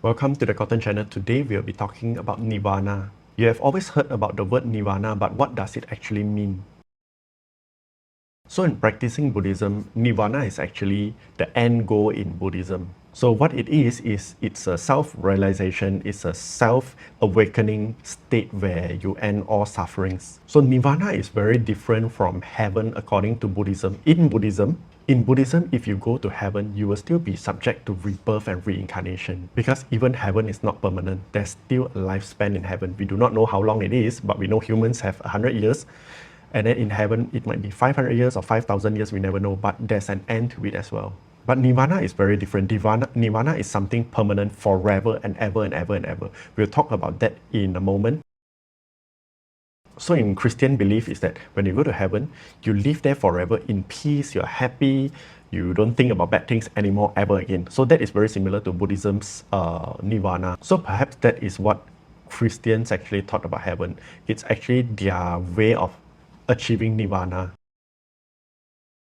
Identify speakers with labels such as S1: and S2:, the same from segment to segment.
S1: Welcome to the Cotton Channel. Today we'll be talking about Nirvana. You have always heard about the word Nirvana, but what does it actually mean? So in practicing Buddhism, Nirvana is actually the end goal in Buddhism. So what it is it's a self-realization, it's a self-awakening state where you end all sufferings. So Nirvana is very different from heaven according to Buddhism. In Buddhism, if you go to heaven, you will still be subject to rebirth and reincarnation because even heaven is not permanent. There's still a lifespan in heaven. We do not know how long it is, but we know humans have 100 years. And then in heaven, it might be 500 years or 5,000 years, we never know, but there's an end to it as well. But Nirvana is very different. Nirvana is something permanent forever and ever and ever and ever. We'll talk about that in a moment. So in Christian belief is that when you go to heaven, you live there forever in peace, you're happy, you don't think about bad things anymore ever again. So that is very similar to Buddhism's Nirvana. So perhaps that is what Christians actually thought about heaven. It's actually their way of achieving Nirvana.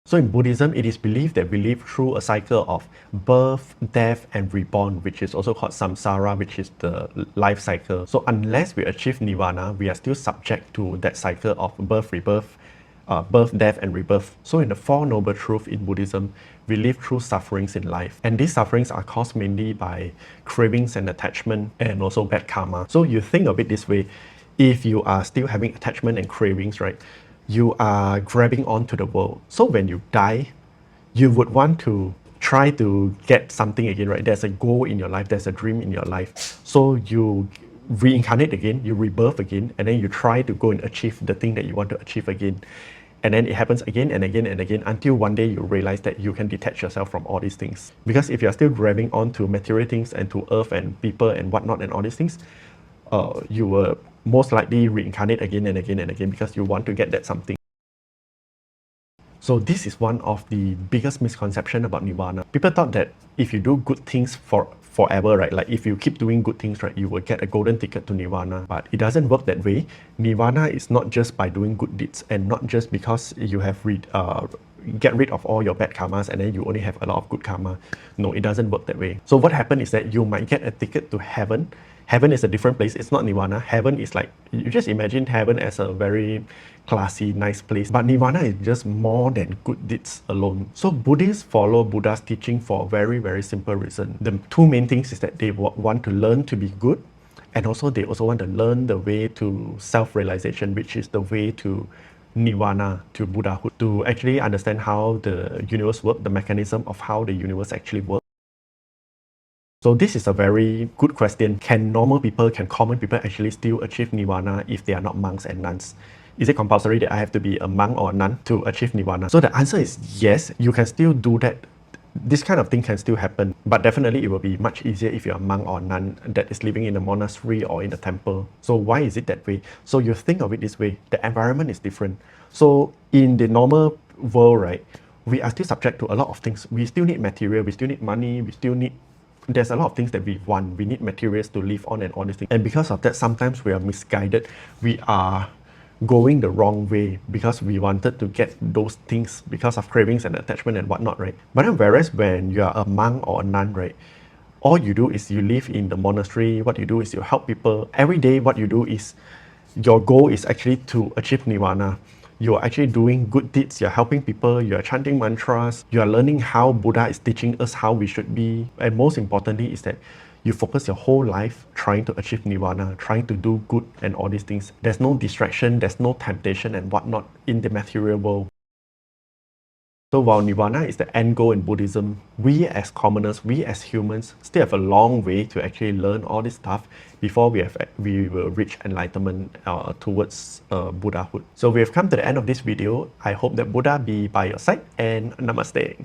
S1: So in Buddhism, it is believed that we live through a cycle of birth, death, and reborn, which is also called samsara, which is the life cycle. So unless we achieve Nirvana, we are still subject to that cycle of birth, rebirth, birth, death, and rebirth. So in the Four Noble Truths in Buddhism, we live through sufferings in life. And these sufferings are caused mainly by cravings and attachment and also bad karma. So you think of it this way, if you are still having attachment and cravings, right, you are grabbing onto the world. So when you die, you would want to try to get something again, right? There's a goal in your life, there's a dream in your life. So you reincarnate again, you rebirth again, and then you try to go and achieve the thing that you want to achieve again. And then it happens again and again and again until one day you realize that you can detach yourself from all these things. Because if you're still grabbing onto material things and to earth and people and whatnot and all these things, you will most likely reincarnate again and again and again because you want to get that something. So this is one of the biggest misconceptions about Nirvana. People thought that if you do good things forever, right, like if you keep doing good things, right, you will get a golden ticket to Nirvana. But it doesn't work that way. Nirvana is not just by doing good deeds and not just because you have get rid of all your bad karmas and then you only have a lot of good karma. No, it doesn't work that way. So what happens is that you might get a ticket to heaven. Heaven is a different place. It's not Nirvana. Heaven is like, you just imagine heaven as a very classy, nice place. But Nirvana is just more than good deeds alone. So Buddhists follow Buddha's teaching for a very, very simple reason. The two main things is that they want to learn to be good, and also they also want to learn the way to self-realization, which is the way to Nirvana, to Buddhahood, to actually understand how the universe works, the mechanism of how the universe actually works. So this is a very good question. Can common people actually still achieve Nirvana if they are not monks and nuns? Is it compulsory that I have to be a monk or a nun to achieve Nirvana? So the answer is yes, you can still do that. This kind of thing can still happen, but definitely it will be much easier if you're a monk or a nun that is living in a monastery or in a temple. So why is it that way? So you think of it this way, the environment is different. So in the normal world, right, we are still subject to a lot of things. We still need material, we still need money, there's a lot of things that we want. We need materials to live on and all these things. And because of that, sometimes we are misguided. We are going the wrong way because we wanted to get those things because of cravings and attachment and whatnot, right? But then whereas when you are a monk or a nun, right, all you do is you live in the monastery. What you do is you help people. Every day what you do is, your goal is actually to achieve Nirvana. You're actually doing good deeds, you're helping people, you're chanting mantras, you're learning how Buddha is teaching us how we should be. And most importantly is that you focus your whole life trying to achieve Nirvana, trying to do good and all these things. There's no distraction, there's no temptation and whatnot in the material world. So while Nirvana is the end goal in Buddhism, we as commoners, we as humans still have a long way to actually learn all this stuff before we will reach enlightenment towards Buddhahood. So we have come to the end of this video. I hope that Buddha be by your side, and Namaste.